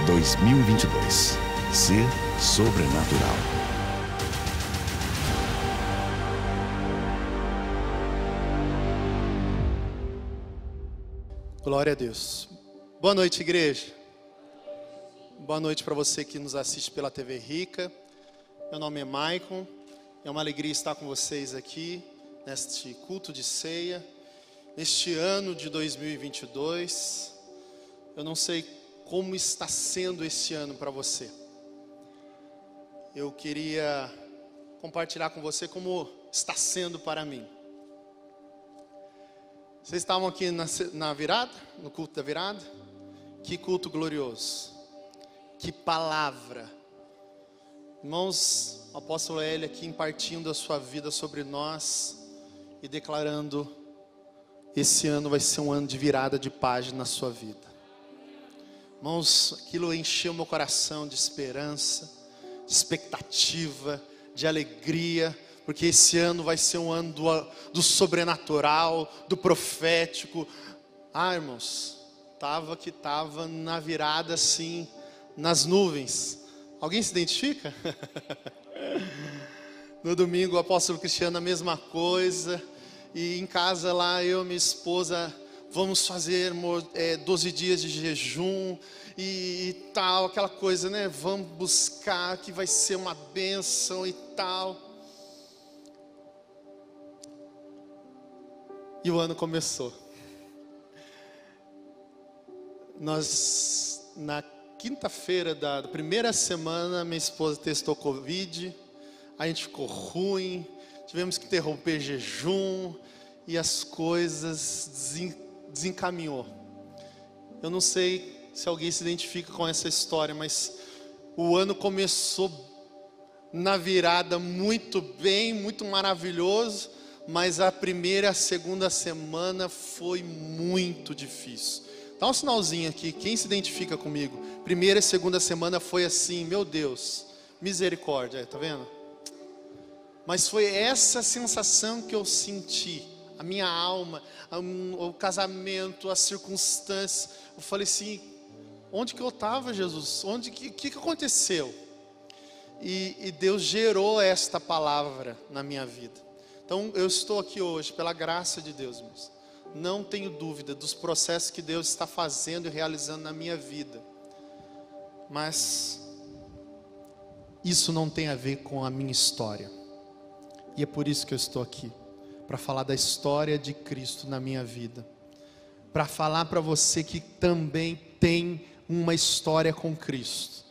2022. Ser sobrenatural. Glória a Deus. Boa noite, igreja. Boa noite para você que nos assiste pela TV Rica. Meu nome é Maicon. É uma alegria estar com vocês aqui neste culto de ceia, neste ano de 2022. Eu não sei como está sendo esse ano para você. Eu queria compartilhar com você como está sendo para mim. Vocês estavam aqui na virada, no culto da virada? Que culto glorioso, que palavra. Irmãos, o apóstolo Hélio aqui impartindo a sua vida sobre nós e declarando: esse ano vai ser um ano de virada de página na sua vida. Irmãos, aquilo encheu meu coração de esperança, de expectativa, de alegria, porque esse ano vai ser um ano do sobrenatural, do profético. Irmãos, estava na virada assim, nas nuvens. Alguém se identifica? No domingo o apóstolo Cristiano a mesma coisa. E em casa lá eu e minha esposa vamos fazer 12 dias de jejum e tal, aquela coisa, né? Vamos buscar que vai ser uma bênção e tal. E o ano começou. Nós, na quinta-feira da primeira semana, minha esposa testou Covid, a gente ficou ruim, tivemos que interromper jejum e as coisas desencaminhou. Eu não sei se alguém se identifica com essa história, mas o ano começou na virada muito bem, muito maravilhoso, mas a primeira e a segunda semana foi muito difícil. Dá um sinalzinho aqui, quem se identifica comigo? Primeira e segunda semana foi assim, meu Deus, misericórdia, tá vendo? Mas foi essa sensação que eu senti, a minha alma, o casamento, as circunstâncias. Eu falei assim, onde que eu estava, Jesus? O que aconteceu? E Deus gerou esta palavra na minha vida. Então eu estou aqui hoje, pela graça de Deus, irmãos. Não tenho dúvida dos processos que Deus está fazendo e realizando na minha vida. Mas isso não tem a ver com a minha história. E é por isso que eu estou aqui, para falar da história de Cristo na minha vida. Para falar para você que também tem uma história com Cristo.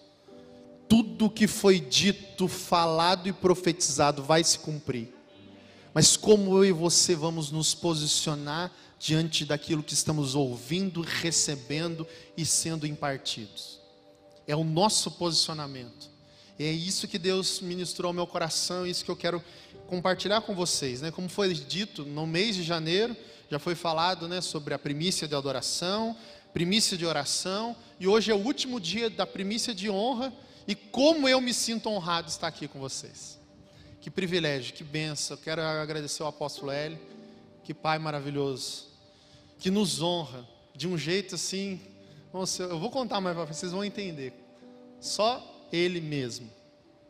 Tudo que foi dito, falado e profetizado vai se cumprir. Mas como eu e você vamos nos posicionar diante daquilo que estamos ouvindo, recebendo e sendo impartidos? É o nosso posicionamento. É isso que Deus ministrou ao meu coração, isso que eu quero compartilhar com vocês, né? Como foi dito, no mês de janeiro, já foi falado, né, sobre a primícia de adoração, primícia de oração, e hoje é o último dia da primícia de honra, e como eu me sinto honrado de estar aqui com vocês. Que privilégio, que bênção. Eu quero agradecer ao apóstolo Hélio, que pai maravilhoso, que nos honra de um jeito assim. Nossa, eu vou contar mais para vocês vão entender. Só ele mesmo,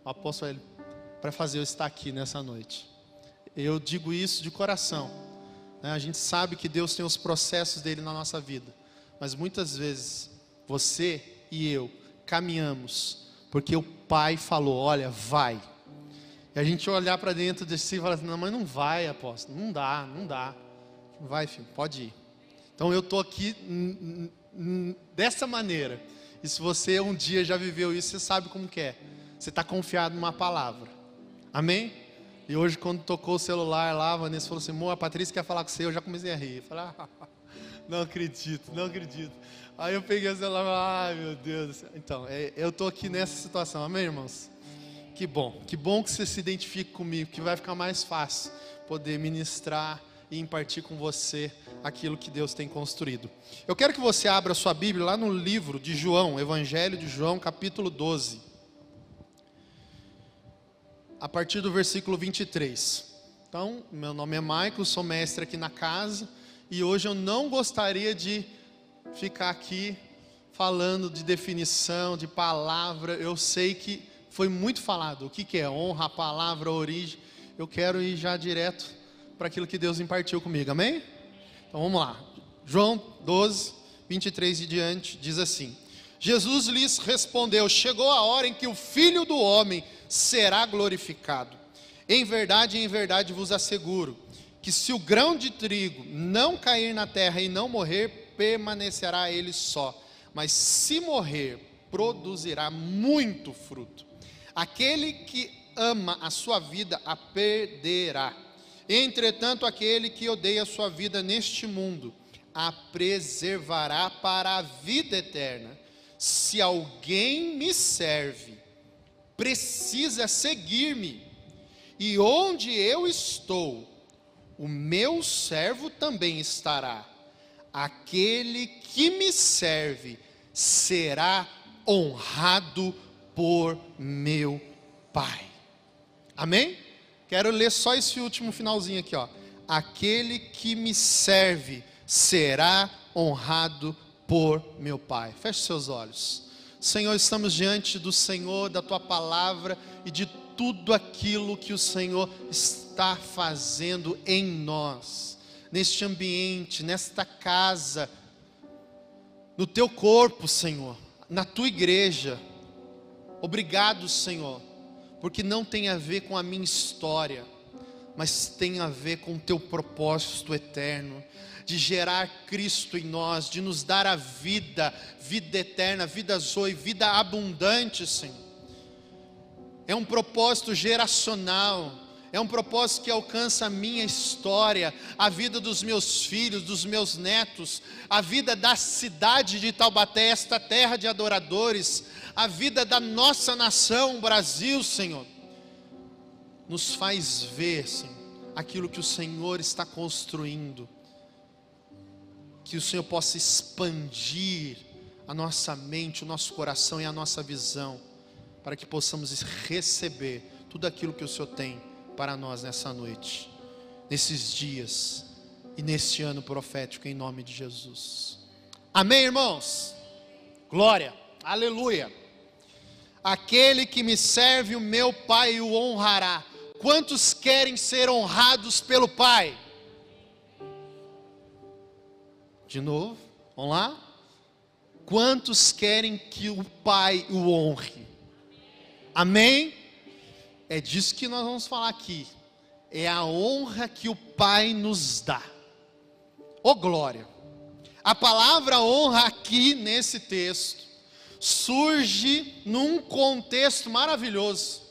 o apóstolo Hélio, para fazer eu estar aqui nessa noite. Eu digo isso de coração, né? A gente sabe que Deus tem os processos dele na nossa vida, mas muitas vezes você e eu caminhamos porque o pai falou, olha, vai. E a gente olhar para dentro de si e falar assim, não, mas não vai, apóstolo, não dá. Vai, filho, pode ir. Então eu estou aqui dessa maneira. E se você um dia já viveu isso, você sabe como que é. Você está confiado numa palavra. Amém? E hoje quando tocou o celular lá, a Vanessa falou assim, amor, a Patrícia quer falar com você. Eu já comecei a rir. Eu falei, não acredito. Aí eu peguei o celular, ai meu Deus. Então, eu estou aqui nessa situação. Amém, irmãos? Que bom que você se identifique comigo, que vai ficar mais fácil poder ministrar e impartir com você aquilo que Deus tem construído. Eu quero que você abra a sua Bíblia lá no livro de João, Evangelho de João, capítulo 12. A partir do versículo 23. Então, meu nome é Maicon, sou mestre aqui na casa, e hoje eu não gostaria de ficar aqui falando de definição, de palavra. Eu sei que foi muito falado. O que é honra, a palavra, a origem. Eu quero ir já direto para aquilo que Deus impartiu comigo, amém? Então vamos lá. João 12, 23 e diante, diz assim: Jesus lhes respondeu: chegou a hora em que o Filho do Homem será glorificado. Em verdade vos asseguro, que se o grão de trigo não cair na terra e não morrer, permanecerá ele só. Mas se morrer, produzirá muito fruto. Aquele que ama a sua vida a perderá. Entretanto, aquele que odeia a sua vida neste mundo a preservará para a vida eterna. Se alguém me serve, precisa seguir-me, e onde eu estou, o meu servo também estará. Aquele que me serve será honrado por meu Pai. Amém? Quero ler só esse último finalzinho aqui, ó. Aquele que me serve será honrado por meu Pai. Feche seus olhos. Senhor, estamos diante do Senhor, da Tua palavra e de tudo aquilo que o Senhor está fazendo em nós, neste ambiente, nesta casa, no Teu corpo, Senhor, na Tua igreja. Obrigado, Senhor, porque não tem a ver com a minha história, mas tem a ver com o Teu propósito eterno, de gerar Cristo em nós, de nos dar a vida, vida eterna, vida zoe, vida abundante, Senhor. É um propósito geracional, é um propósito que alcança a minha história, a vida dos meus filhos, dos meus netos, a vida da cidade de Taubaté, esta terra de adoradores, a vida da nossa nação, Brasil, Senhor. Nos faz ver, Senhor, aquilo que o Senhor está construindo. Que o Senhor possa expandir a nossa mente, o nosso coração e a nossa visão, para que possamos receber tudo aquilo que o Senhor tem para nós nessa noite, nesses dias e nesse ano profético, em nome de Jesus. Amém, irmãos? Glória, aleluia. Aquele que me serve, o meu Pai o honrará. Quantos querem ser honrados pelo Pai? De novo, vamos lá? Quantos querem que o Pai o honre? Amém? É disso que nós vamos falar aqui. É a honra que o Pai nos dá. Ô glória! A palavra honra aqui nesse texto surge num contexto maravilhoso.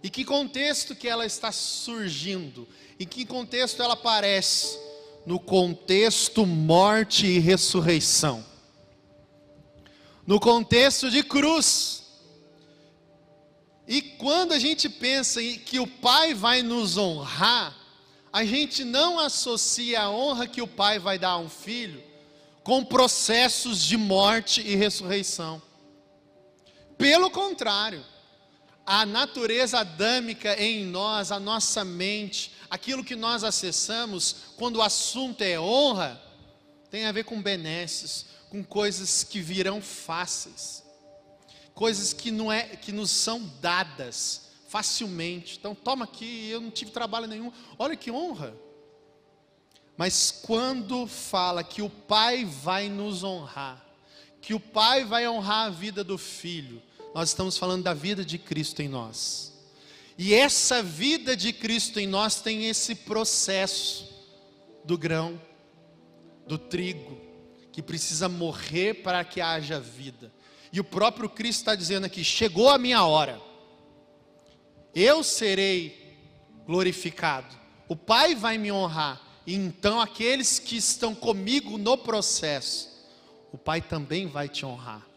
E que contexto que ela está surgindo? Em que contexto ela aparece? No contexto morte e ressurreição. No contexto de cruz. E quando a gente pensa em que o Pai vai nos honrar, a gente não associa a honra que o Pai vai dar a um filho com processos de morte e ressurreição. Pelo contrário, a natureza adâmica em nós, a nossa mente, aquilo que nós acessamos, quando o assunto é honra, tem a ver com benesses, com coisas que virão fáceis, coisas que nos são dadas facilmente. Então toma aqui, eu não tive trabalho nenhum, olha que honra. Mas quando fala que o Pai vai nos honrar, que o Pai vai honrar a vida do Filho, nós estamos falando da vida de Cristo em nós. E essa vida de Cristo em nós tem esse processo do grão, do trigo, que precisa morrer para que haja vida. E o próprio Cristo está dizendo aqui: chegou a minha hora, eu serei glorificado, o Pai vai me honrar, e então aqueles que estão comigo no processo, o Pai também vai te honrar.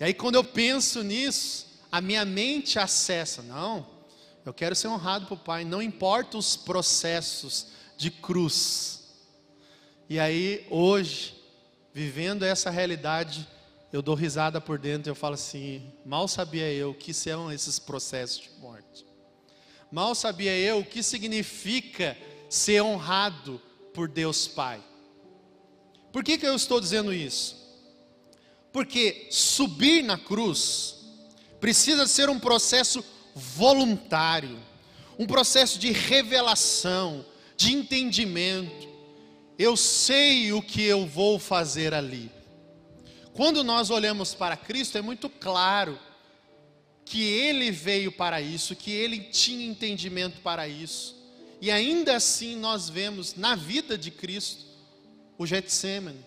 E aí quando eu penso nisso, a minha mente acessa: não, eu quero ser honrado por Pai, não importa os processos de cruz. E aí hoje, vivendo essa realidade, eu dou risada por dentro, eu falo assim: mal sabia eu o que são esses processos de morte. Mal sabia eu o que significa ser honrado por Deus Pai. Por que eu estou dizendo isso? Porque subir na cruz precisa ser um processo voluntário, um processo de revelação, de entendimento. Eu sei o que eu vou fazer ali. Quando nós olhamos para Cristo, é muito claro que Ele veio para isso, que Ele tinha entendimento para isso. E ainda assim nós vemos na vida de Cristo o Getsemane,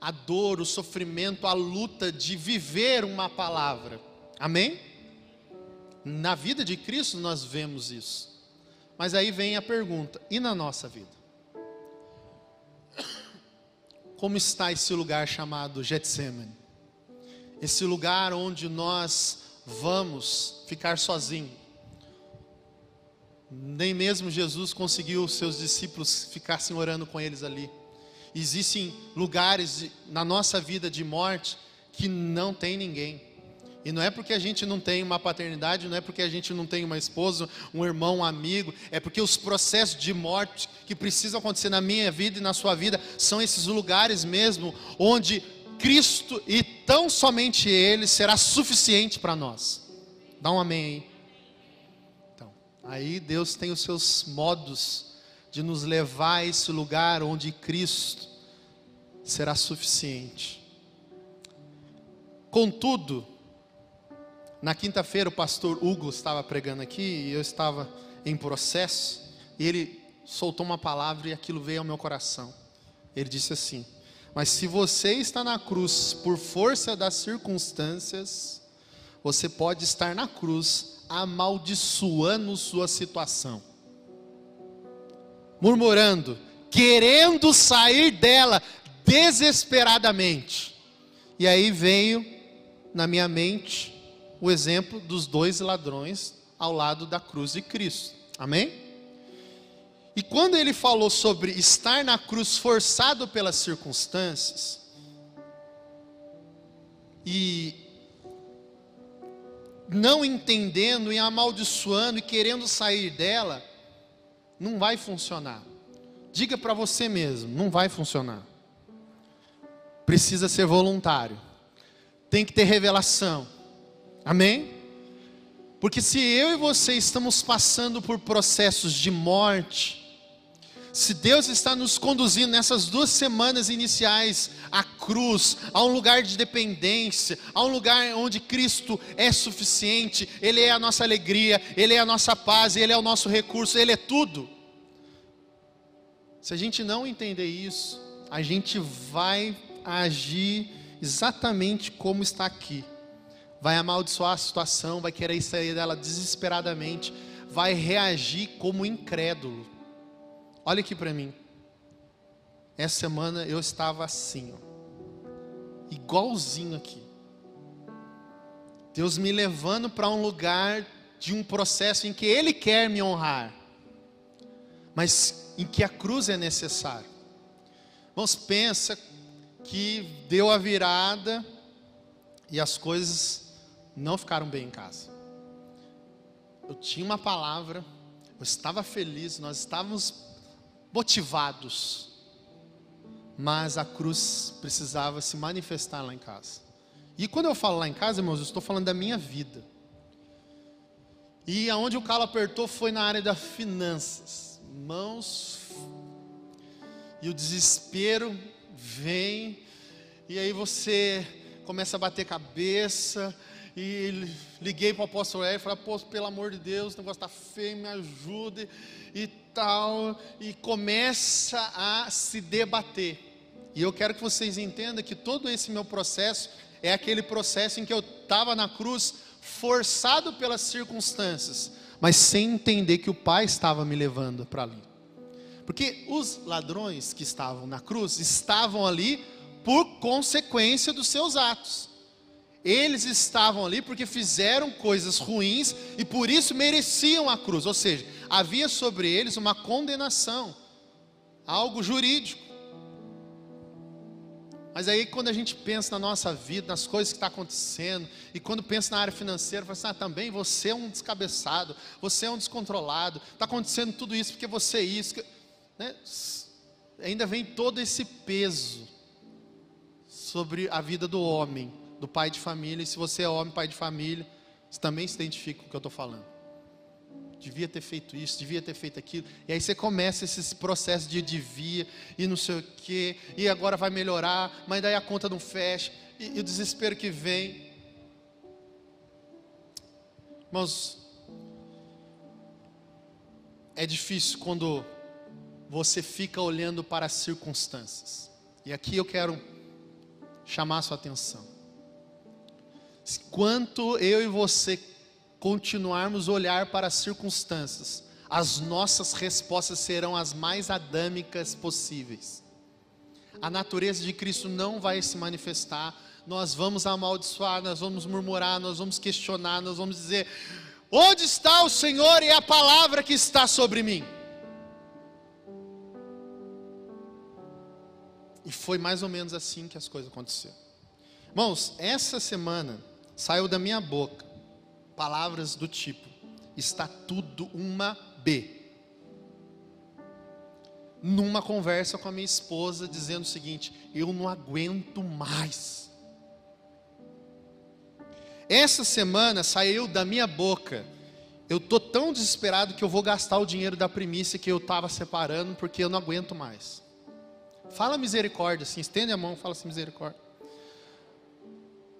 a dor, o sofrimento, a luta de viver uma palavra. Amém? Na vida de Cristo nós vemos isso. Mas aí vem a pergunta: e na nossa vida? Como está esse lugar chamado Getsemane? Esse lugar onde nós vamos ficar sozinhos. Nem mesmo Jesus conseguiu seus discípulos ficassem orando com eles ali. Existem lugares na nossa vida de morte que não tem ninguém. E não é porque a gente não tem uma paternidade, não é porque a gente não tem uma esposa, um irmão, um amigo. É porque os processos de morte que precisam acontecer na minha vida e na sua vida são esses lugares mesmo onde Cristo e tão somente Ele será suficiente para nós. Dá um amém aí. Então, aí Deus tem os seus modos de nos levar a esse lugar onde Cristo será suficiente. Contudo, na quinta-feira o pastor Hugo estava pregando aqui e eu estava em processo, e ele soltou uma palavra e aquilo veio ao meu coração. Ele disse assim: mas se você está na cruz por força das circunstâncias, você pode estar na cruz amaldiçoando sua situação, murmurando, querendo sair dela desesperadamente. E aí veio na minha mente o exemplo dos 2 ladrões ao lado da cruz de Cristo. Amém? E quando ele falou sobre estar na cruz forçado pelas circunstâncias, e não entendendo e amaldiçoando e querendo sair dela, não vai funcionar. Diga para você mesmo, não vai funcionar. Precisa ser voluntário. Tem que ter revelação. Amém? Porque se eu e você estamos passando por processos de morte, se Deus está nos conduzindo nessas 2 semanas iniciais à cruz, a um lugar de dependência, a um lugar onde Cristo é suficiente, Ele é a nossa alegria, Ele é a nossa paz, Ele é o nosso recurso, Ele é tudo. Se a gente não entender isso, a gente vai agir exatamente como está aqui. Vai amaldiçoar a situação, vai querer sair dela desesperadamente, vai reagir como incrédulo. Olha aqui para mim. Essa semana eu estava assim, ó, igualzinho aqui. Deus me levando para um lugar de um processo em que Ele quer me honrar, mas em que a cruz é necessária. Vamos, pensa que deu a virada e as coisas não ficaram bem em casa. Eu tinha uma palavra, eu estava feliz, nós estávamos motivados, mas a cruz precisava se manifestar lá em casa. E quando eu falo lá em casa, irmãos, eu estou falando da minha vida. E aonde o calo apertou foi na área das finanças. Irmãos, e o desespero vem, e aí você começa a bater cabeça. E liguei para o apóstolo Hélio e falei: apóstolo, pelo amor de Deus, o negócio está feio, me ajude e tal. E começa a se debater. E eu quero que vocês entendam que todo esse meu processo é aquele processo em que eu estava na cruz, forçado pelas circunstâncias, mas sem entender que o Pai estava me levando para ali. Porque os ladrões que estavam na cruz estavam ali por consequência dos seus atos. Eles estavam ali porque fizeram coisas ruins e por isso mereciam a cruz. Ou seja, havia sobre eles uma condenação, algo jurídico. Mas aí quando a gente pensa na nossa vida, nas coisas que estão acontecendo, e quando pensa na área financeira, fala assim: também você é um descabeçado, você é um descontrolado, está acontecendo tudo isso porque você é isso, né? Ainda vem todo esse peso sobre a vida do homem, do pai de família. E se você é homem, pai de família, você também se identifica com o que eu estou falando. Devia ter feito isso, devia ter feito aquilo. E aí você começa esse processo de devia, e não sei o quê, e agora vai melhorar, mas daí a conta não fecha, e o desespero que vem. Irmãos, é difícil quando você fica olhando para as circunstâncias. E aqui eu quero chamar a sua atenção. Quanto eu e você continuarmos a olhar para as circunstâncias, as nossas respostas serão as mais adâmicas possíveis. A natureza de Cristo não vai se manifestar. Nós vamos amaldiçoar, nós vamos murmurar, nós vamos questionar, nós vamos dizer: onde está o Senhor e a palavra que está sobre mim? E foi mais ou menos assim que as coisas aconteceram. Irmãos, essa semana saiu da minha boca palavras do tipo: está tudo uma B. Numa conversa com a minha esposa, dizendo o seguinte: eu não aguento mais. Essa semana saiu da minha boca: eu estou tão desesperado que eu vou gastar o dinheiro da primícia que eu estava separando, porque eu não aguento mais. Fala misericórdia, assim, estende a mão, fala assim: misericórdia.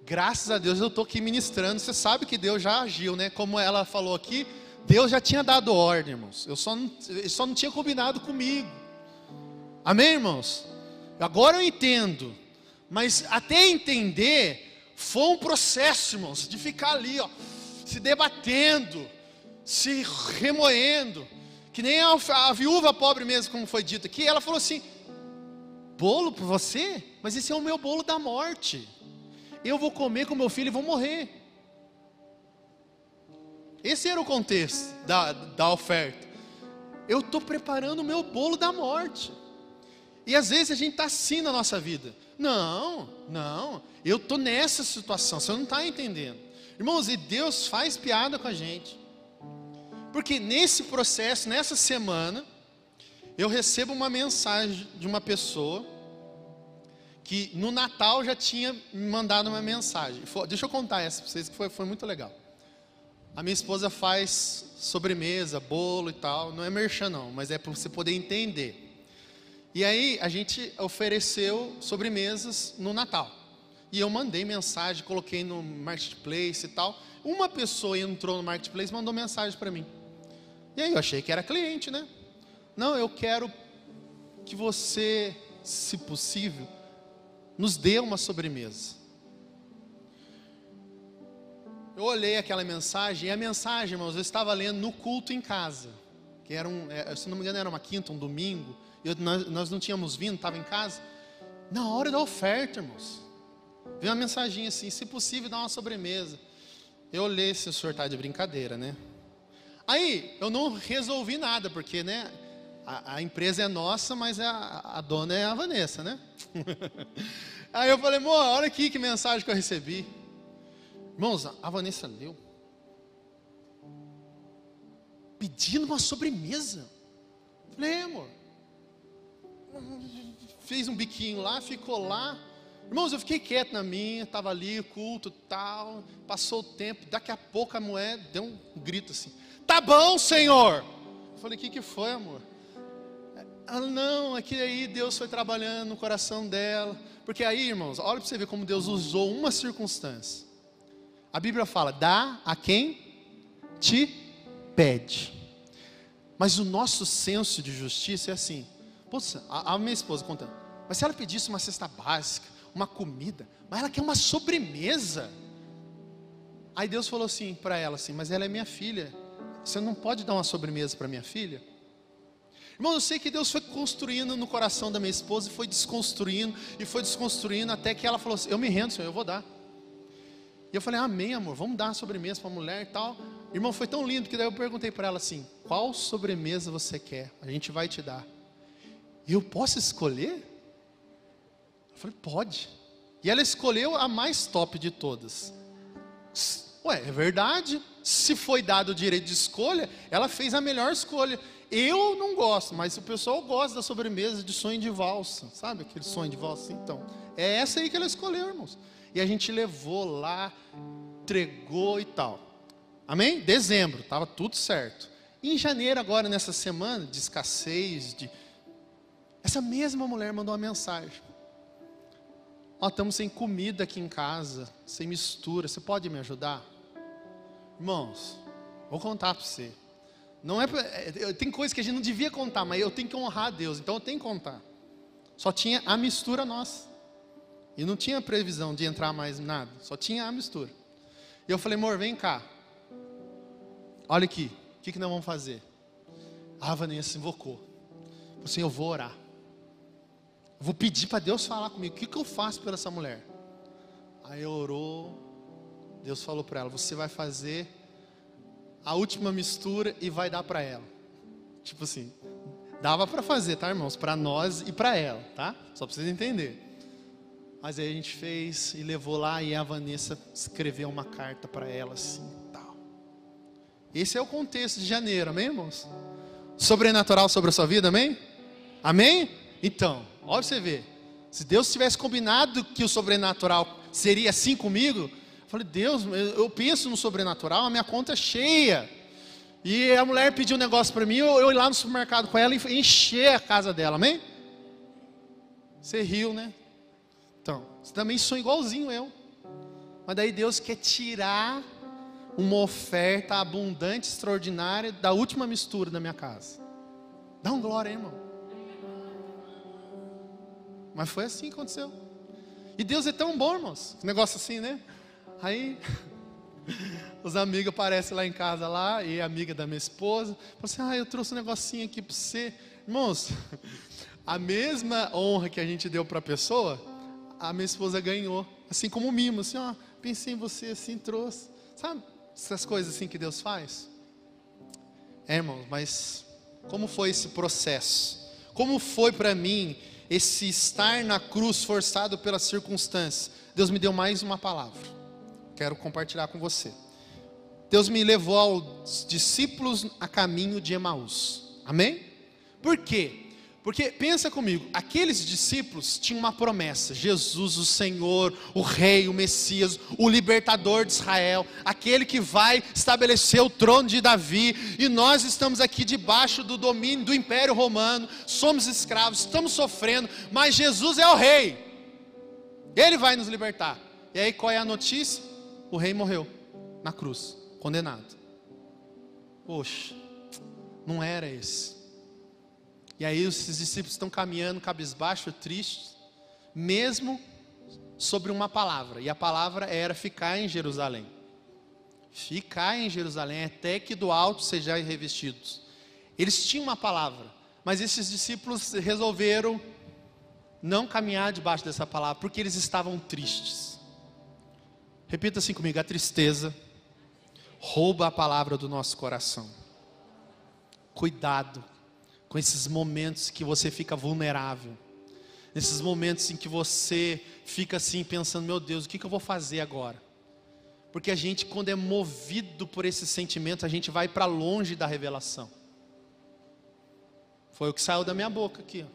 Graças a Deus eu estou aqui ministrando. Você sabe que Deus já agiu, né? Como ela falou aqui, Deus já tinha dado ordem, irmãos. Eu só não tinha combinado comigo. Amém, irmãos? Agora eu entendo. Mas até entender, foi um processo, irmãos, de ficar ali, ó, se debatendo, se remoendo. Que nem a viúva pobre mesmo, como foi dito aqui. Ela falou assim: bolo para você? Mas esse é o meu bolo da morte. Eu vou comer com meu filho e vou morrer. Esse era o contexto da oferta. Eu estou preparando o meu bolo da morte. E às vezes a gente está assim na nossa vida. Não, eu estou nessa situação, você não está entendendo. Irmãos, e Deus faz piada com a gente. Porque nesse processo, nessa semana, eu recebo uma mensagem de uma pessoa que no Natal já tinha me mandado uma mensagem. Deixa eu contar essa para vocês, que foi muito legal. A minha esposa faz sobremesa, bolo e tal. Não é merchan não, mas é para você poder entender. E aí a gente ofereceu sobremesas no Natal. E eu mandei mensagem, coloquei no Marketplace e tal. Uma pessoa entrou no Marketplace e mandou mensagem para mim. E aí eu achei que era cliente, né? Não, eu quero que você, se possível, nos dê uma sobremesa. Eu olhei aquela mensagem, e a mensagem, irmãos, eu estava lendo no culto em casa, que era se não me engano era uma quinta, um domingo, e nós não tínhamos vindo, estava em casa. Na hora da oferta, irmãos, veio uma mensagem assim: se possível, dá uma sobremesa. Eu olhei: se o senhor está de brincadeira, né? Aí eu não resolvi nada, porque, né, a empresa é nossa, mas a dona é a Vanessa, né? Aí eu falei: amor, olha aqui que mensagem que eu recebi. Irmãos, a Vanessa leu, pedindo uma sobremesa. Falei: amor. Fez um biquinho lá, ficou lá. Irmãos, eu fiquei quieto na minha, estava ali, culto tal. Passou o tempo, daqui a pouco a mulher deu um grito assim: tá bom, Senhor. Eu falei: o que foi, amor? Ela: não, é que aí Deus foi trabalhando no coração dela. Porque aí, irmãos, olha para você ver como Deus usou uma circunstância. A Bíblia fala: dá a quem te pede. Mas o nosso senso de justiça é assim: poxa, a minha esposa contando, mas se ela pedisse uma cesta básica, uma comida, mas ela quer uma sobremesa. Aí Deus falou assim para ela assim: mas ela é minha filha, você não pode dar uma sobremesa para minha filha? Irmão, eu sei que Deus foi construindo no coração da minha esposa, e foi desconstruindo, até que ela falou assim: eu me rendo, Senhor, eu vou dar. E eu falei: amém, amor, vamos dar uma sobremesa para a mulher e tal. Irmão, foi tão lindo que daí eu perguntei para ela assim: qual sobremesa você quer? A gente vai te dar. E eu posso escolher? Eu falei: pode. E ela escolheu a mais top de todas. Ué, é verdade. Se foi dado o direito de escolha, ela fez a melhor escolha. Eu não gosto, mas o pessoal gosta da sobremesa de sonho de valsa. Sabe aquele sonho de valsa? Então, é essa aí que ela escolheu, irmãos. E a gente levou lá, entregou e tal. Amém? Dezembro, estava tudo certo. E em janeiro, agora nessa semana de escassez, essa mesma mulher mandou uma mensagem. Ó, estamos sem comida aqui em casa, sem mistura, você pode me ajudar? Irmãos, vou contar para você. Não é tem coisa que a gente não devia contar, mas eu tenho que honrar a Deus, então eu tenho que contar. Só tinha a mistura nossa. E não tinha previsão de entrar mais nada, só tinha a mistura. E eu falei, amor, vem cá. Olha aqui, o que nós vamos fazer? A Vanessa invocou. Falei assim, eu vou orar. Eu vou pedir para Deus falar comigo. O que eu faço por essa mulher? Aí orou. Deus falou para ela, você vai fazer a última mistura e vai dar para ela. Tipo assim, dava para fazer, tá, irmãos? Para nós e para ela, tá? Só para vocês entenderem. Mas aí a gente fez e levou lá, e a Vanessa escreveu uma carta para ela assim, tal. Esse é o contexto de janeiro, amém, irmãos? Sobrenatural sobre a sua vida, amém? Amém? Então, olha você ver. Se Deus tivesse combinado que o sobrenatural seria assim comigo, eu falei, Deus, eu penso no sobrenatural, a minha conta é cheia. E a mulher pediu um negócio para mim, eu ir lá no supermercado com ela e encher a casa dela, amém? Você riu, né? Então, você também sonha igualzinho eu. Mas daí Deus quer tirar uma oferta abundante, extraordinária, da última mistura da minha casa. Dá um glória aí, irmão. Mas foi assim que aconteceu. E Deus é tão bom, irmãos. Um negócio assim, né? Aí, os amigos aparecem lá em casa, lá, e a amiga da minha esposa, falou assim, eu trouxe um negocinho aqui para você. Irmãos, a mesma honra que a gente deu para a pessoa, a minha esposa ganhou. Assim como um mimo, assim, pensei em você, assim, trouxe. Sabe, essas coisas assim que Deus faz? Irmãos, mas como foi esse processo? Como foi para mim esse estar na cruz forçado pelas circunstâncias? Deus me deu mais uma palavra. Quero compartilhar com você. Deus me levou aos discípulos a caminho de Emaús. Amém? Por quê? Porque, pensa comigo, aqueles discípulos tinham uma promessa. Jesus, o Senhor, o Rei, o Messias, o libertador de Israel, aquele que vai estabelecer o trono de Davi. E nós estamos aqui debaixo do domínio do Império Romano, somos escravos, estamos sofrendo, mas Jesus é o Rei. Ele vai nos libertar. E aí qual é a notícia? O Rei morreu na cruz, condenado. Poxa, não era esse. E aí os discípulos estão caminhando cabisbaixo, tristes, mesmo sobre uma palavra. E a palavra era ficar em Jerusalém. Ficar em Jerusalém até que do alto sejais revestidos. Eles tinham uma palavra, mas esses discípulos resolveram não caminhar debaixo dessa palavra, porque eles estavam tristes. Repita assim comigo, a tristeza rouba a palavra do nosso coração. Cuidado com esses momentos que você fica vulnerável, nesses momentos em que você fica assim pensando, meu Deus, o que eu vou fazer agora? Porque a gente, quando é movido por esse sentimento, a gente vai para longe da revelação. Foi o que saiu da minha boca aqui.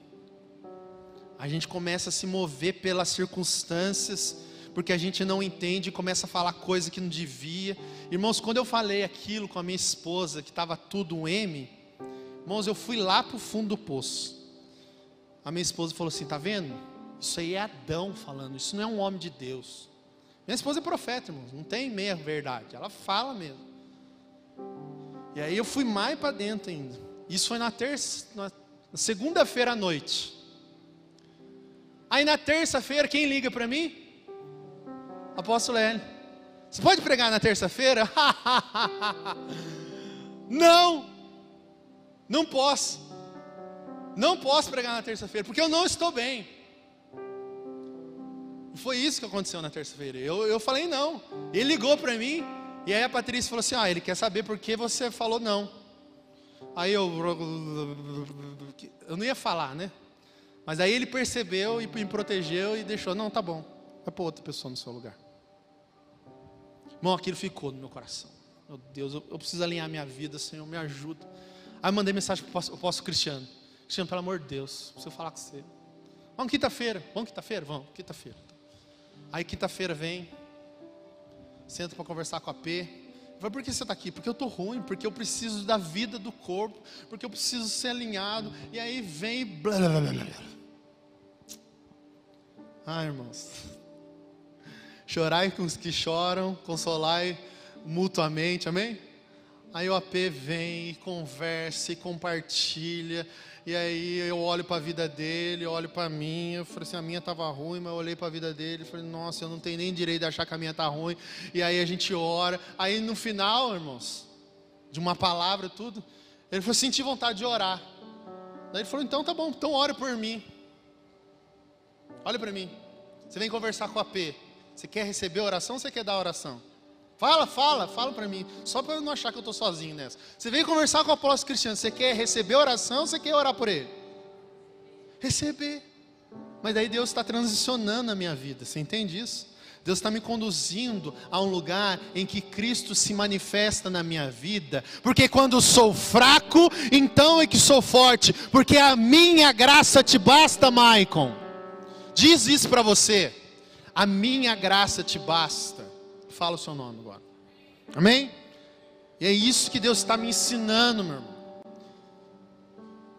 A gente começa a se mover pelas circunstâncias, porque a gente não entende e começa a falar coisa que não devia. Irmãos, quando eu falei aquilo com a minha esposa, que estava tudo um M, irmãos, eu fui lá para o fundo do poço. A minha esposa falou assim, tá vendo? Isso aí é Adão falando, isso não é um homem de Deus. Minha esposa é profeta, irmãos, não tem meia verdade, ela fala mesmo. E aí eu fui mais para dentro ainda. Isso foi na segunda-feira à noite. Aí na terça-feira, quem liga para mim? Apóstolo Hélio. Você pode pregar na terça-feira? Não posso. Não posso pregar na terça-feira, porque eu não estou bem. E foi isso que aconteceu na terça-feira. Eu falei não. Ele ligou para mim, e aí a Patrícia falou assim, ele quer saber por que você falou não. Aí eu não ia falar, né? Mas aí ele percebeu e me protegeu e deixou, não, tá bom. Vai pôr outra pessoa no seu lugar. Irmão, aquilo ficou no meu coração. Meu Deus, eu preciso alinhar minha vida, Senhor, me ajuda. Aí eu mandei mensagem para o apóstolo Cristiano. Cristiano, pelo amor de Deus, preciso falar com você. Vamos quinta-feira, Vamos, quinta-feira. Aí quinta-feira vem, sento para conversar com a P. Eu falei, por que você está aqui? Porque eu estou ruim, porque eu preciso da vida do corpo, porque eu preciso ser alinhado. E aí vem blá blá blá blá. Ai, irmãos, chorai com os que choram, consolai mutuamente, amém? Aí o AP vem e conversa e compartilha. E aí eu olho para a vida dele, olho para a minha. Eu falei assim, a minha estava ruim, mas eu olhei para a vida dele. Falei, nossa, eu não tenho nem direito de achar que a minha está ruim. E aí a gente ora. Aí no final, irmãos, de uma palavra e tudo, ele falou, senti vontade de orar. Daí ele falou, então tá bom, então ora por mim. Olha para mim. Você vem conversar com a AP. Você quer receber a oração ou você quer dar a oração? Fala para mim. Só para eu não achar que eu estou sozinho nessa. Você vem conversar com o apóstolo Cristiano. Você quer receber a oração ou você quer orar por ele? Receber. Mas daí Deus está transicionando a minha vida. Você entende isso? Deus está me conduzindo a um lugar em que Cristo se manifesta na minha vida. Porque quando sou fraco, então é que sou forte. Porque a minha graça te basta, Maicon. Diz isso para você. A minha graça te basta. Fala o seu nome agora. Amém? E é isso que Deus está me ensinando, meu irmão.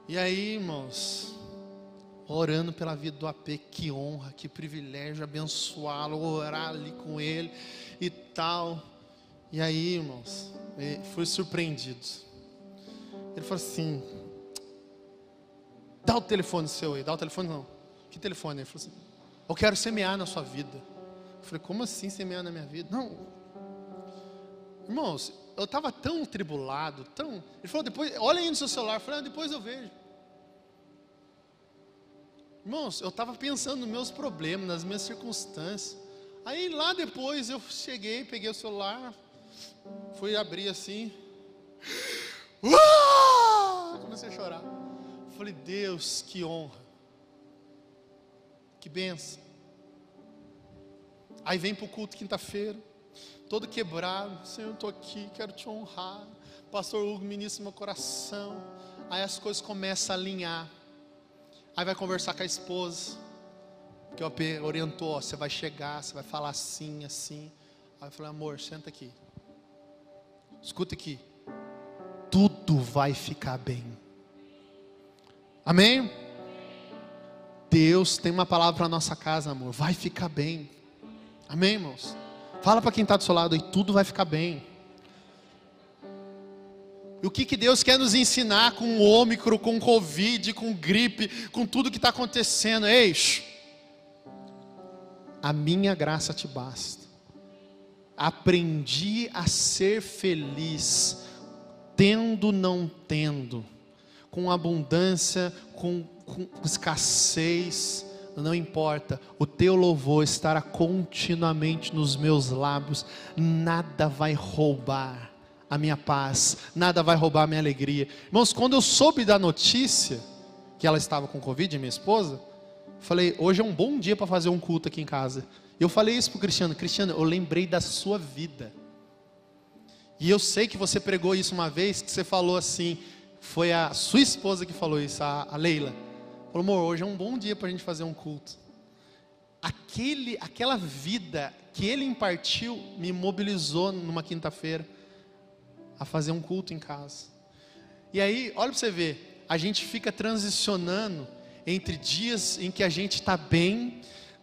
E aí, irmãos, orando pela vida do AP, que honra, que privilégio abençoá-lo, orar ali com ele e tal. E aí, irmãos, fui surpreendido. Ele falou assim, dá o telefone seu aí. Dá o telefone não. Que telefone? Ele falou assim, eu quero semear na sua vida. Eu falei, como assim semear na minha vida? Não. Irmãos, eu estava tão tribulado, tão... Ele falou, depois, olha aí no seu celular. Eu falei, depois eu vejo. Irmãos, eu estava pensando nos meus problemas, nas minhas circunstâncias. Aí lá depois eu cheguei, peguei o celular, fui abrir assim. Comecei a chorar. Falei, Deus, que honra. Que bênção. Aí vem para o culto quinta-feira, todo quebrado. Senhor, eu estou aqui, quero te honrar. Pastor Hugo ministra meu coração. Aí as coisas começam a alinhar. Aí vai conversar com a esposa, que o AP orientou, ó, você vai chegar, você vai falar assim, assim. Aí eu falei, amor, senta aqui. Escuta aqui. Tudo vai ficar bem. Amém? Deus tem uma palavra para a nossa casa, amor. Vai ficar bem. Amém, irmãos? Fala para quem está do seu lado aí, tudo vai ficar bem. E o que Deus quer nos ensinar com o Ômicron, com o Covid, com gripe, com tudo que está acontecendo? Ei, a minha graça te basta. Aprendi a ser feliz, tendo, não tendo, com abundância, com escassez. Não importa, o teu louvor estará continuamente nos meus lábios. Nada vai roubar a minha paz, nada vai roubar a minha alegria. Irmãos, quando eu soube da notícia que ela estava com Covid, minha esposa, falei, hoje é um bom dia para fazer um culto aqui em casa. Eu falei isso para o Cristiano, Cristiano, eu lembrei da sua vida. E eu sei que você pregou isso uma vez, que você falou assim, foi a sua esposa que falou isso, a Leila. Falou, amor, hoje é um bom dia para a gente fazer um culto. Aquela vida que ele impartiu me mobilizou numa quinta-feira a fazer um culto em casa. E aí, olha para você ver, a gente fica transicionando entre dias em que a gente está bem,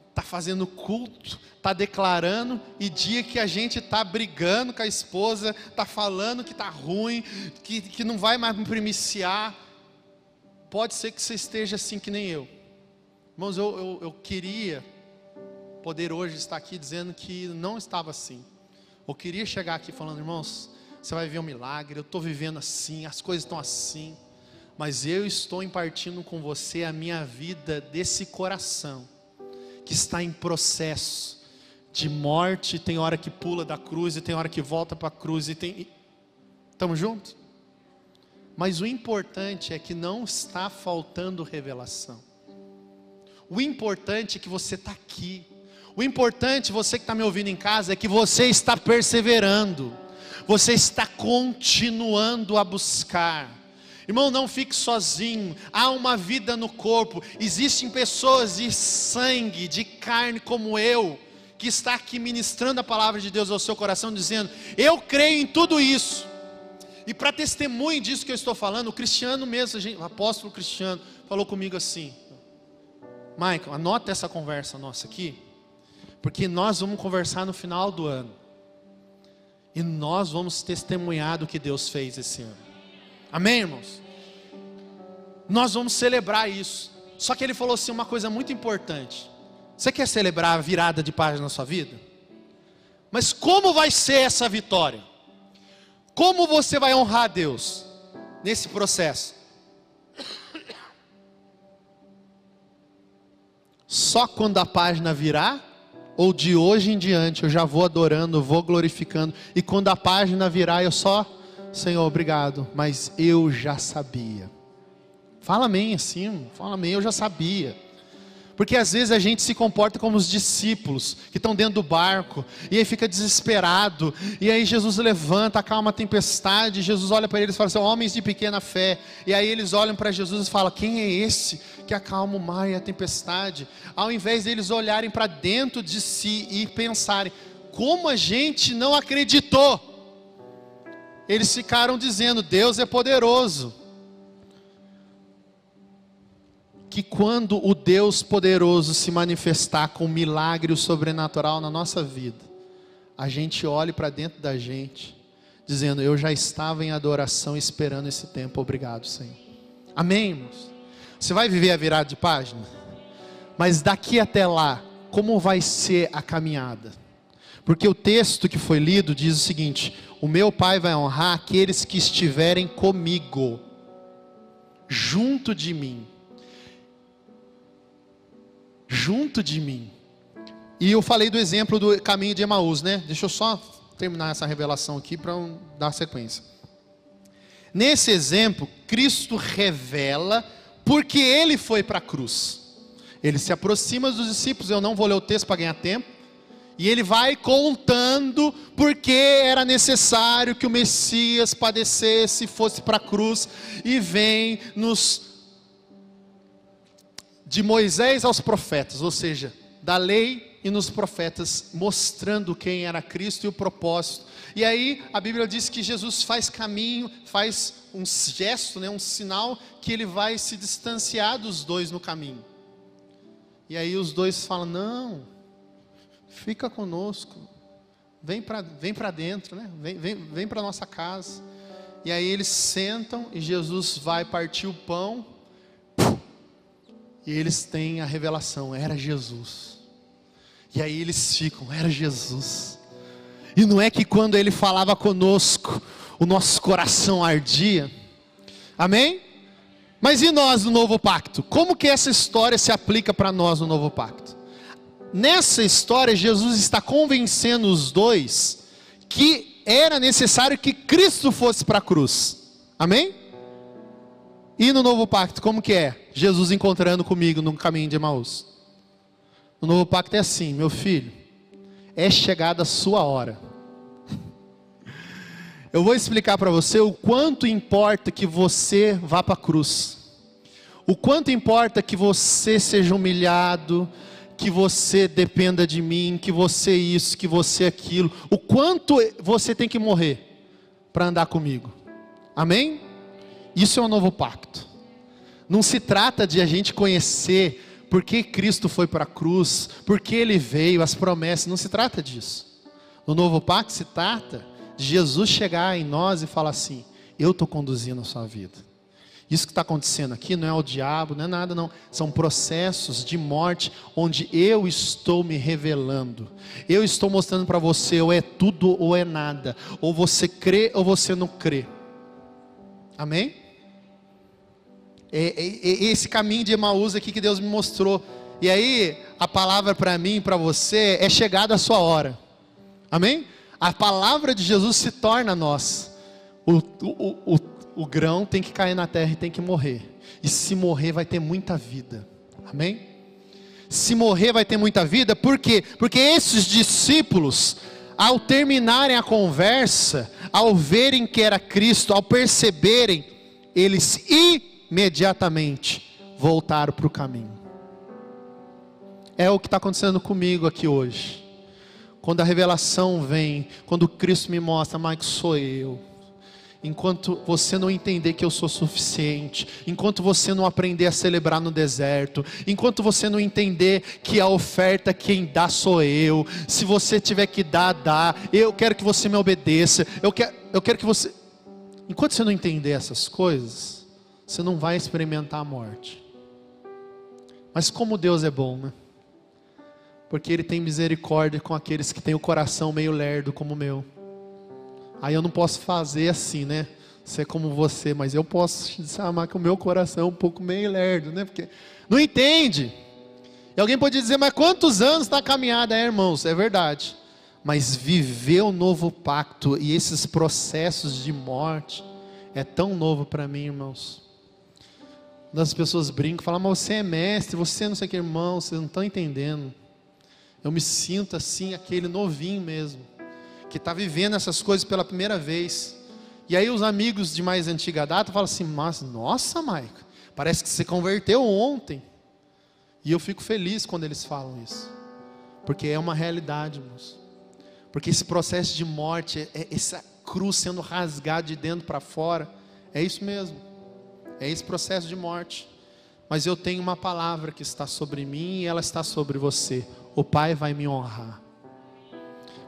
está fazendo culto, está declarando, e dia que a gente está brigando com a esposa, está falando que está ruim, que não vai mais me primiciar. Pode ser que você esteja assim que nem eu. Irmãos, eu queria poder hoje estar aqui dizendo que não estava assim. Eu queria chegar aqui falando, irmãos, você vai ver um milagre, eu estou vivendo assim, as coisas estão assim. Mas eu estou impartindo com você a minha vida desse coração, que está em processo de morte. Tem hora que pula da cruz e tem hora que volta para a cruz. Estamos juntos? Mas o importante é que não está faltando revelação. O importante é que você está aqui. O importante, você que está me ouvindo em casa, é que você está perseverando. Você está continuando a buscar. Irmão, não fique sozinho. Há uma vida no corpo. Existem pessoas de sangue, de carne como eu, que está aqui ministrando a palavra de Deus ao seu coração, dizendo: eu creio em tudo isso. E para testemunho disso que eu estou falando, o Cristiano mesmo, o apóstolo Cristiano, falou comigo assim: Michael, anota essa conversa nossa aqui, porque nós vamos conversar no final do ano. E nós vamos testemunhar do que Deus fez esse ano. Amém, irmãos? Nós vamos celebrar isso. Só que ele falou assim, uma coisa muito importante: você quer celebrar a virada de página na sua vida? Mas como vai ser essa vitória? Como você vai honrar a Deus nesse processo? Só quando a página virar? Ou de hoje em diante eu já vou adorando, vou glorificando, e quando a página virar eu só: Senhor, obrigado, mas eu já sabia. Fala amém assim, fala amém, eu já sabia. Porque às vezes a gente se comporta como os discípulos que estão dentro do barco, e aí fica desesperado, e aí Jesus levanta, acalma a tempestade, Jesus olha para eles e fala assim: homens de pequena fé. E aí eles olham para Jesus e falam: quem é esse que acalma o mar e a tempestade? Ao invés deles olharem para dentro de si e pensarem: como a gente não acreditou? Eles ficaram dizendo: Deus é poderoso. Que quando o Deus poderoso se manifestar com um milagre, o sobrenatural na nossa vida, a gente olhe para dentro da gente, dizendo: eu já estava em adoração esperando esse tempo, obrigado, Senhor. Amém, irmãos? Você vai viver a virada de página? Mas daqui até lá, como vai ser a caminhada? Porque o texto que foi lido diz o seguinte: o meu Pai vai honrar aqueles que estiverem comigo, junto de mim. Junto de mim. E eu falei do exemplo do caminho de Emaús, né? Deixa eu só terminar essa revelação aqui para dar sequência. Nesse exemplo, Cristo revela porque Ele foi para a cruz. Ele se aproxima dos discípulos, eu não vou ler o texto para ganhar tempo, e Ele vai contando porque era necessário que o Messias padecesse, fosse para a cruz, e vem de Moisés aos profetas, ou seja, da lei e nos profetas, mostrando quem era Cristo e o propósito. E aí a Bíblia diz que Jesus faz caminho, faz um gesto, um sinal, que Ele vai se distanciar dos dois no caminho. E aí os dois falam: não, fica conosco, vem para dentro, né? vem para nossa casa. E aí eles sentam e Jesus vai partir o pão, e eles têm a revelação: era Jesus. E aí eles ficam: era Jesus. E não é que quando Ele falava conosco, o nosso coração ardia? Amém? Mas e nós no novo pacto? Como que essa história se aplica para nós no novo pacto? Nessa história, Jesus está convencendo os dois que era necessário que Cristo fosse para a cruz. Amém? E no novo pacto, como que é? Jesus encontrando comigo no caminho de Emaús. No novo pacto é assim: meu filho, é chegada a sua hora. Eu vou explicar para você o quanto importa que você vá para a cruz. O quanto importa que você seja humilhado, que você dependa de mim, que você isso, que você aquilo. O quanto você tem que morrer para andar comigo. Amém? Isso é um novo pacto. Não se trata de a gente conhecer por que Cristo foi para a cruz, por que Ele veio, as promessas. Não se trata disso. No novo pacto se trata de Jesus chegar em nós e falar assim: eu estou conduzindo a sua vida. Isso que está acontecendo aqui não é o diabo, não é nada não. São processos de morte onde eu estou me revelando. Eu estou mostrando para você: ou é tudo ou é nada. Ou você crê ou você não crê. Amém? Esse caminho de Emaús aqui que Deus me mostrou. E aí a palavra para mim e para você é: chegada a sua hora. Amém? A palavra de Jesus se torna nós. O grão tem que cair na terra e tem que morrer. E se morrer vai ter muita vida. Amém? Se morrer vai ter muita vida. Por quê? Porque esses discípulos, ao terminarem a conversa, ao verem que era Cristo, ao perceberem eles imediatamente voltaram para o caminho. É o que está acontecendo comigo aqui hoje. Quando a revelação vem, quando Cristo me mostra, Mike, sou eu. Enquanto você não entender que eu sou suficiente, enquanto você não aprender a celebrar no deserto, enquanto você não entender que a oferta quem dá sou eu, se você tiver que dar, dá, eu quero que você me obedeça, eu quero que você... Enquanto você não entender essas coisas, você não vai experimentar a morte. Mas como Deus é bom, né? Porque Ele tem misericórdia com aqueles que têm o coração meio lerdo como o meu. Aí eu não posso fazer assim, né? Ser como você, mas eu posso te amar que o meu coração é um pouco meio lerdo, né? Porque não entende. E alguém pode dizer, mas quantos anos está a caminhada? Irmãos, é verdade. Mas viver o novo pacto e esses processos de morte é tão novo para mim, irmãos. Quando as pessoas brincam, falam, mas você é mestre, você não sei o que, irmão, vocês não estão entendendo. Eu me sinto assim, aquele novinho mesmo, que está vivendo essas coisas pela primeira vez. E aí os amigos de mais antiga data falam assim, mas nossa, Maico, parece que você converteu ontem. E eu fico feliz quando eles falam isso, porque é uma realidade, irmãos. Porque esse processo de morte, essa cruz sendo rasgada de dentro para fora, é isso mesmo, é esse processo de morte. Mas eu tenho uma palavra que está sobre mim e ela está sobre você. O Pai vai me honrar.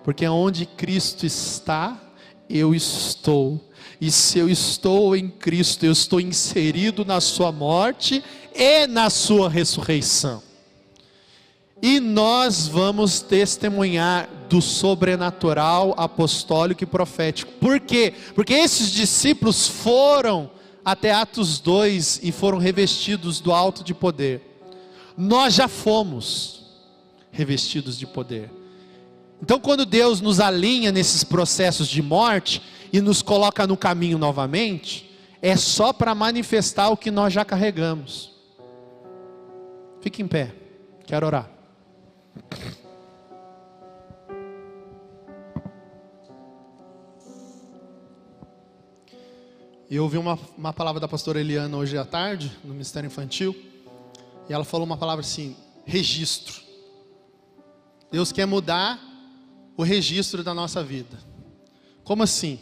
Porque onde Cristo está, eu estou. E se eu estou em Cristo, eu estou inserido na sua morte e na sua ressurreição. E nós vamos testemunhar do sobrenatural, apostólico e profético. Por quê? Porque esses discípulos foram até Atos 2 e foram revestidos do alto de poder. Nós já fomos revestidos de poder. Então quando Deus nos alinha nesses processos de morte e nos coloca no caminho novamente, é só para manifestar o que nós já carregamos. Fique em pé, quero orar. Eu ouvi uma palavra da pastora Eliana hoje à tarde, no Ministério Infantil, e ela falou uma palavra assim, registro. Deus quer mudar o registro da nossa vida. Como assim?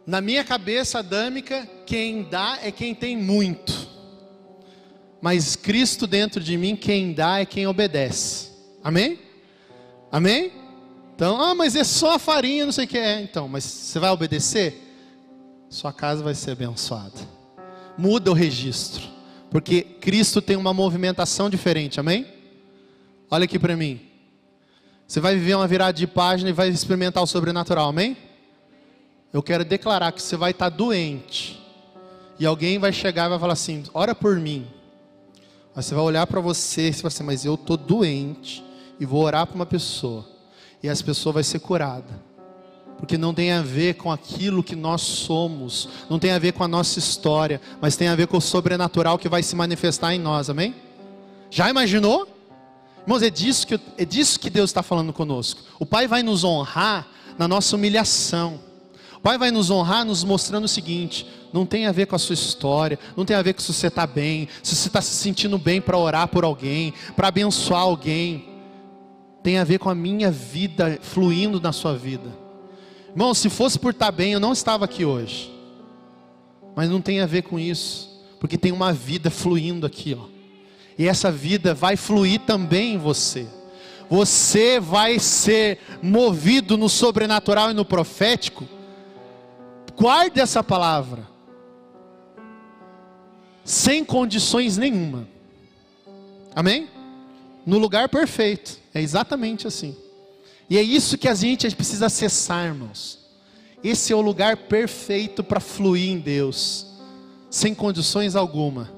Na minha cabeça adâmica, quem dá é quem tem muito. Mas Cristo dentro de mim, quem dá é quem obedece. Amém? Amém? Então, mas é só a farinha, não sei o que é. Então, mas você vai obedecer? Sua casa vai ser abençoada. Muda o registro. Porque Cristo tem uma movimentação diferente, amém? Olha aqui para mim. Você vai viver uma virada de página e vai experimentar o sobrenatural, amém? Eu quero declarar que você vai estar doente. E alguém vai chegar e vai falar assim, ora por mim. Aí você vai olhar para você e você vai assim, mas eu estou doente. E vou orar para uma pessoa. E essa pessoa vai ser curada. Porque não tem a ver com aquilo que nós somos. Não tem a ver com a nossa história. Mas tem a ver com o sobrenatural que vai se manifestar em nós, amém? Já imaginou? Irmãos, é disso que Deus está falando conosco. O Pai vai nos honrar na nossa humilhação. O Pai vai nos honrar nos mostrando o seguinte, não tem a ver com a sua história, não tem a ver com se você está bem, se você está se sentindo bem para orar por alguém, para abençoar alguém. Tem a ver com a minha vida fluindo na sua vida. Irmão, se fosse por estar bem, eu não estava aqui hoje. Mas não tem a ver com isso, porque tem uma vida fluindo aqui, ó. E essa vida vai fluir também em você. Você vai ser movido no sobrenatural e no profético. Guarde essa palavra. Sem condições nenhuma. Amém? No lugar perfeito. É exatamente assim. E é isso que a gente precisa acessar, irmãos. Esse é o lugar perfeito para fluir em Deus. Sem condições alguma.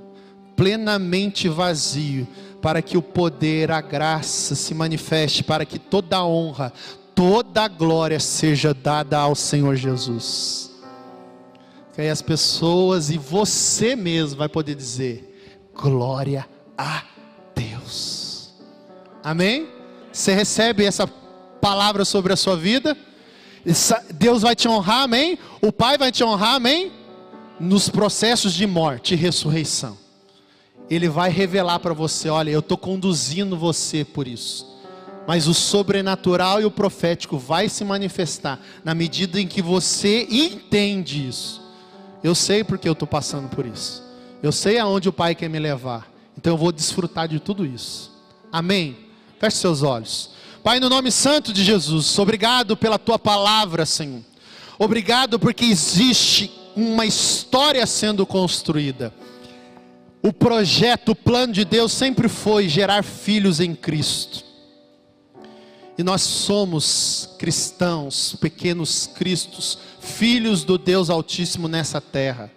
Plenamente vazio, para que o poder, a graça se manifeste, para que toda a honra, toda a glória seja dada ao Senhor Jesus. Que aí as pessoas e você mesmo vai poder dizer, glória a Deus. Amém? Você recebe essa palavra sobre a sua vida? Deus vai te honrar, amém? O Pai vai te honrar, amém? nos processos de morte e ressurreição, Ele vai revelar para você: olha, eu estou conduzindo você por isso. Mas o sobrenatural e o profético vai se manifestar na medida em que você entende isso. Eu sei porque eu estou passando por isso. Eu sei aonde o Pai quer me levar. Então eu vou desfrutar de tudo isso. Amém? Feche seus olhos. Pai, no nome santo de Jesus, obrigado pela Tua palavra, Senhor. Obrigado porque existe uma história sendo construída. O projeto, o plano de Deus sempre foi gerar filhos em Cristo. E nós somos cristãos, pequenos cristos, filhos do Deus Altíssimo nessa terra.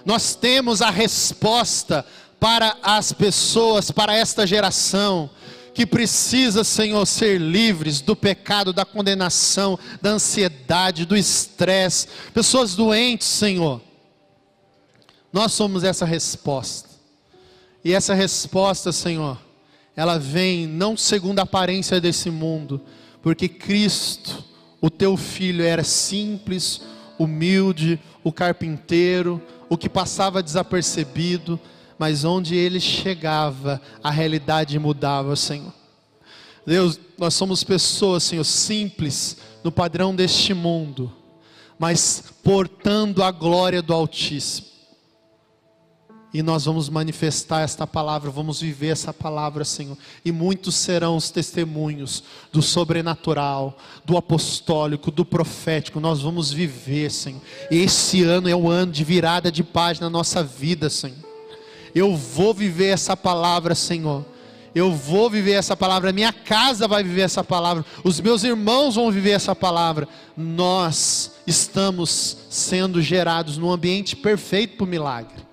Nós temos a resposta para as pessoas, para esta geração, que precisa, Senhor, ser livres do pecado, da condenação, da ansiedade, do estresse. Pessoas doentes, Senhor. Nós somos essa resposta. E essa resposta, Senhor, ela vem não segundo a aparência desse mundo, porque Cristo, o Teu Filho, era simples, humilde, o carpinteiro, o que passava desapercebido, mas onde Ele chegava, a realidade mudava, Senhor. Deus, nós somos pessoas, Senhor, simples, no padrão deste mundo, mas portando a glória do Altíssimo. E nós vamos manifestar esta palavra, vamos viver essa palavra, Senhor. E muitos serão os testemunhos do sobrenatural, do apostólico, do profético. Nós vamos viver, Senhor. E esse ano é um ano de virada de página na nossa vida, Senhor. Eu vou viver essa palavra, Senhor. Eu vou viver essa palavra. A minha casa vai viver essa palavra. Os meus irmãos vão viver essa palavra. Nós estamos sendo gerados num ambiente perfeito para o milagre.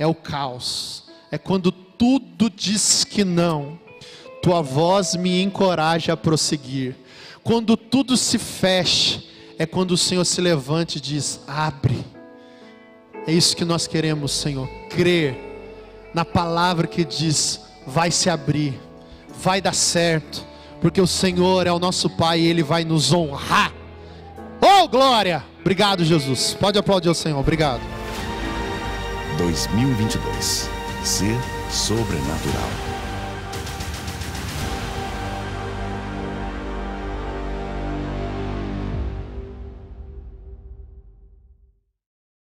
É o caos, é quando tudo diz que não, Tua voz me encoraja a prosseguir. Quando tudo se fecha, é quando o Senhor se levanta e diz: abre. É isso que nós queremos, Senhor, crer na palavra que diz: vai se abrir, vai dar certo, porque o Senhor é o nosso Pai e Ele vai nos honrar. Oh, glória! Obrigado, Jesus. Pode aplaudir o Senhor. Obrigado. 2022. Ser sobrenatural.